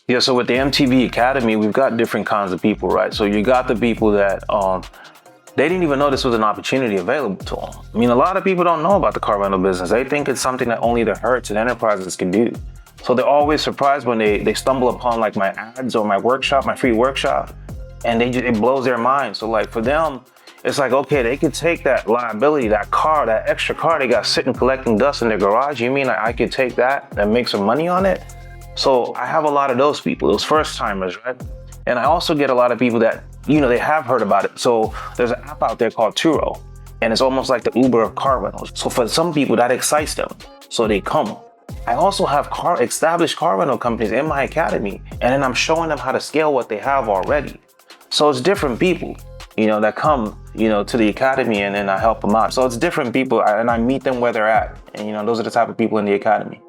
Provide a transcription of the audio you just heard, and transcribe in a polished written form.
Yeah, so with the MTV Academy, we've got different kinds of people, right? So you got the people that they didn't even know this was an opportunity available to them. I mean, a lot of people don't know about the car rental business. They think it's something that only the Hertz and enterprises can do. So they're always surprised when they stumble upon like my ads or my workshop, my free workshop, and it blows their mind. So like for them, it's like, okay, they could take that liability, that car, that extra car they got sitting collecting dust in their garage. You mean I could take that and make some money on it? So I have a lot of those people, those first timers, right? And I also get a lot of people that, they have heard about it. So there's an app out there called Turo, and it's almost like the Uber of car rentals. So for some people that excites them, so they come. I also have established car rental companies in my academy, and then I'm showing them how to scale what they have already. So it's different people, that come, to the academy, and then I help them out. So it's different people, and I meet them where they're at. And, those are the type of people in the academy.